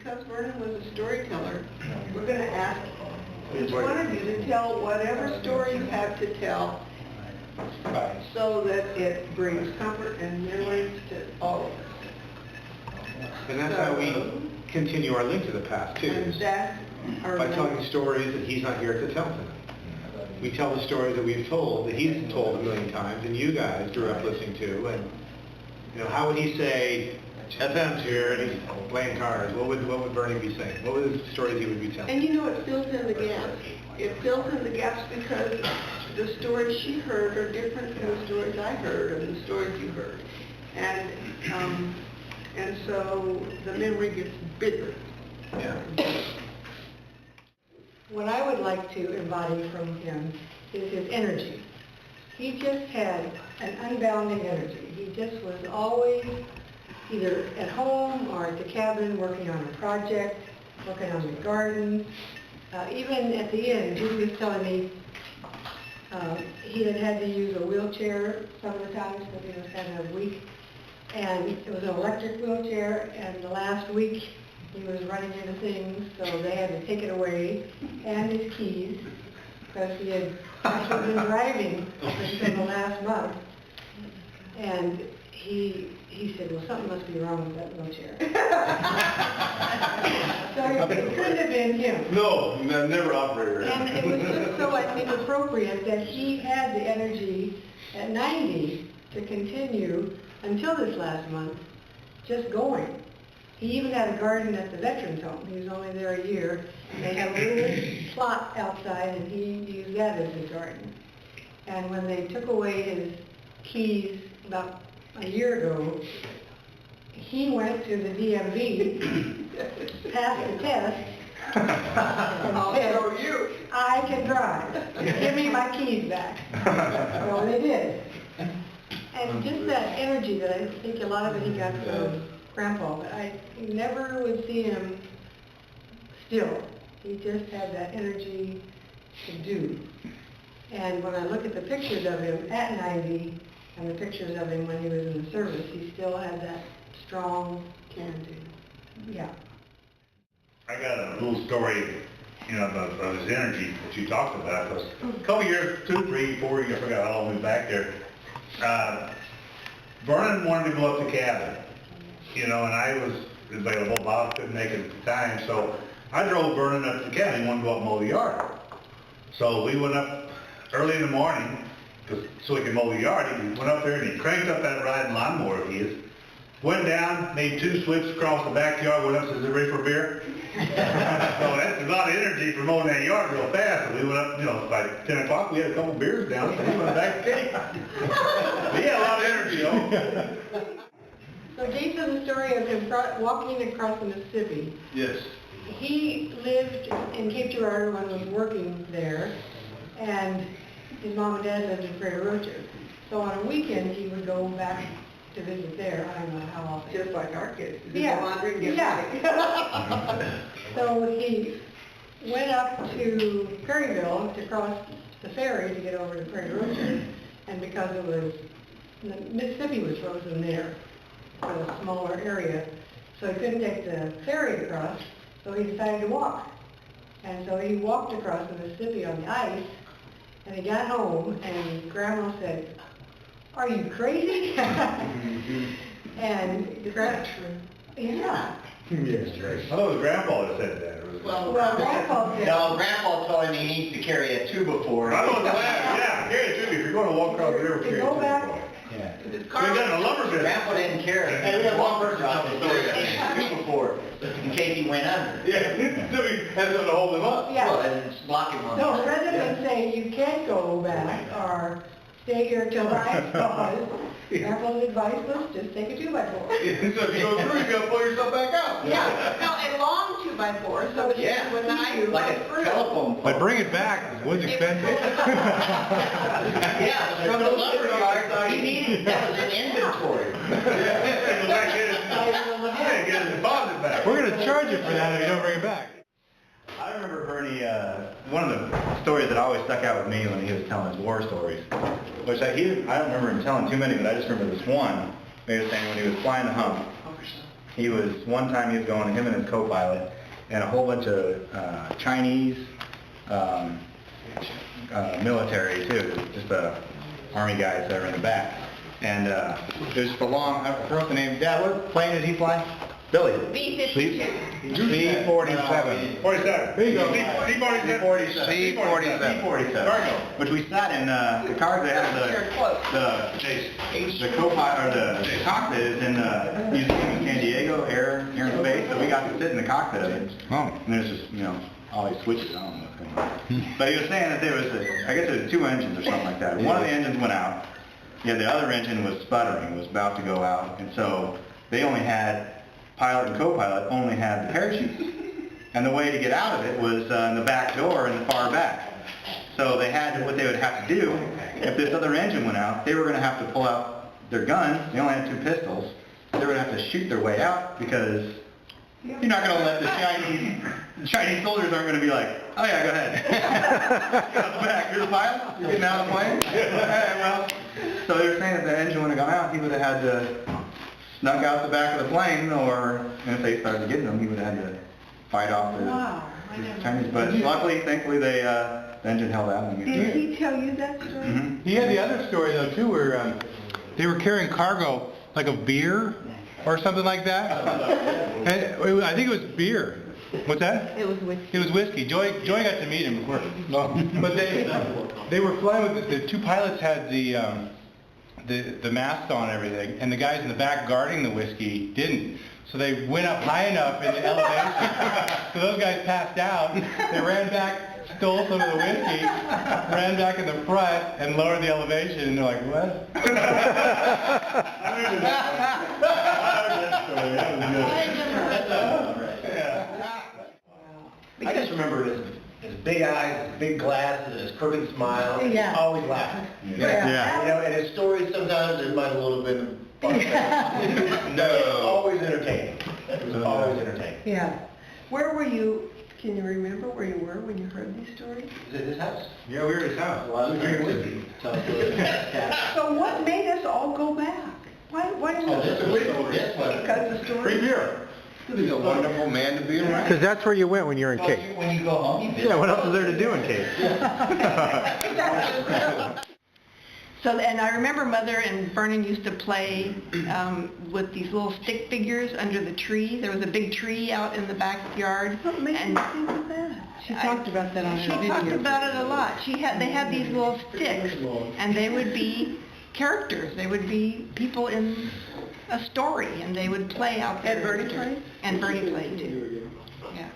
because Vernon was a storyteller, we're going to ask each one of you to tell whatever story you have to tell so that it brings comfort and memories to all of us. And that's how we continue our link to the past, too. And that's our by telling stories that he's not here to tell tonight. We tell the stories that we've told, that he's told a million times, and you guys grew up listening to. And you know, how would he say, FM's here, and he's playing cards? What would Bernie be saying? What were the stories he would be telling? And you know, it fills in the gaps. It fills in the gaps because the stories she heard are different from the stories I heard and the stories you heard. And so the memory gets bigger. Yeah. What I would like to embody from him is his energy. He just had an unbounding energy. He just was always either at home or at the cabin working on a project, working on the garden. Even at the end, Judy was telling me he had to use a wheelchair some of the times because he was kind of weak. And it was an electric wheelchair, and the last week he was running into things, so they had to take it away, and his keys, because he had actually been driving until the last month. And he said, well, something must be wrong with that wheelchair. So it couldn't have been him. No, never operated. And it was just so, I think, appropriate that he had the energy at 90 to continue until this last month, just going. He even had a garden at the Veterans Home. He was only there a year. And they had a little plot outside, and he used that as his garden. And when they took away his keys about a year ago, he went to the DMV, passed the test, and I'll said, show you. I can drive. Give me my keys back. Well, they did. And just that energy that I think a lot of it he got from Grandpa, but I never would see him still. He just had that energy to do. And when I look at the pictures of him at 90 and the pictures of him when he was in the service, he still had that strong can-do. Yeah. I got a little story, you know, of his energy that you talked about. Because a couple years, 2, 3, 4 years, I forgot how long we was back there. Vernon wanted to go up to cabin, you know, and I was available. Bob couldn't make it at the time, so I drove Vernon up to the cabin. He wanted to go up and mow the yard. So we went up early in the morning so he could mow the yard. He went up there and he cranked up that riding lawnmower of his, went down, made 2 sweeps across the backyard, went up and said, "Is it ready for a beer?" So that's a lot of energy for mowing that yard real fast. So we went up, you know, by 10 o'clock, we had a couple beers down, so we went back to cake. But yeah, a lot of energy, you know. So Dave told the story of him walking across the Mississippi. Yes. He lived in Cape Girardeau when he was working there, and his mom and dad lived in Prairie Rocher. So on a weekend, he would go back to visit there. I don't know how often. Just like our kids. Do Yeah. the laundry and get Yeah. So he went up to Prairieville to cross the ferry to get over to Prairie Rocher, and because it was, the Mississippi was frozen there for a smaller area, so he couldn't take the ferry across, so he decided to walk. And so he walked across the Mississippi on the ice, and he got home, and Grandma said, "Are you crazy?" And the grandpa, yeah. Yes, right. I thought it was Grandpa that said that. Well, Grandpa said, No, Grandpa told him he needs to carry a 2x4. I was glad, yeah, carry it to me. If you're going to walk across the river, to carry it go to back, me. Yeah. We got a lumber business. Grandpa didn't carry it. We had one person tell the story that he needed a 2x4 in case he went under. Yeah, so we had something to hold him up. yeah. Well, and it's blocking him on the No, side. rather than say you can't go back or stay here till the ice thaws, Grandpa's advice was just take a 2x4. So if you go through, you gotta pull yourself back out. Yeah, no, a long 2x4, so Yeah. when the ice Like goes a through. telephone pole. But bring it back, wood's expensive. Yeah, from the lumber yard, he needed, that was an inventory. Yeah, go back, get his deposit back. We're gonna charge you for that if you don't bring it back. I remember Bernie, one of the stories that always stuck out with me when he was telling his war stories, which I don't remember him telling too many, but I just remember this one, he was saying when he was flying the hump, One time he was going, him and his co-pilot, and a whole bunch of Chinese military too, just army guys that are in the back. And there's just a long, I forgot the name. Dad, what plane did he fly? Billy. B-52. B-47. 47. There you go. C-47. C-47. Which we sat in the car that had the co-pilot, or the cockpit is in the museum in San Diego, Air and Space, so we got to sit in the cockpit of it. Oh. And there's just, all these switches, I don't know what's going on. But he was saying that there was, I guess there was 2 engines or something like that. One of the engines went out. Yeah, the other engine was sputtering, was about to go out, and so they only had, pilot and co-pilot only had the parachutes. And the way to get out of it was in the back door in the far back. So they had, what they would have to do, if this other engine went out, they were going to have to pull out their guns. They only had 2 pistols. They were going to have to shoot their way out, because you're not going to let the Chinese soldiers aren't going to be like, oh yeah, go ahead. Get out the back. You're the pilot? You're getting out of the plane? Okay, well. So they were saying if the engine would have gone out, he would have had to snuck out the back of the plane, or and if they started getting him, he would have had to fight off the Chinese. But luckily, thankfully, the engine held out. And Did he tell you that story? Mm-hmm. He had the other story though too, where they were carrying cargo, like a beer or something like that. And I think it was beer. What's that? It was whiskey. It was whiskey. Joy got to meet him before. No. But they were flying with the 2 pilots had the masks on and everything, and the guys in the back guarding the whiskey didn't. So they went up high enough in the elevation. So those guys passed out. They ran back, stole some of the whiskey, ran back in the front, and lowered the elevation. And they're like, what? I just remember his big eyes, his big glasses, his crooked smile. Yeah. Always laughing. Yeah. And his stories sometimes there might a little bit of fun. No. Always entertaining. It was always entertaining. Yeah. Where were you? Can you remember where you were when you heard these stories? Is it his house? Yeah, we were at his house. Well, I was drinking whiskey. So what made us all go back? Why did we? This one. Because the story. Free beer. He's a wonderful man to be around. Because that's where you went when you were in Cape. When you go home, you visit. Yeah, what else is there to do in Cape? So, and I remember Mother and Vernon used to play with these little stick figures under the tree. There was a big tree out in the backyard. What made you think of that? She talked about that on her video. She talked about it a lot. They had these little sticks, and they would be characters. They would be people in a story, and they would play out there. And Bernie played? And Bernie played too. Yeah.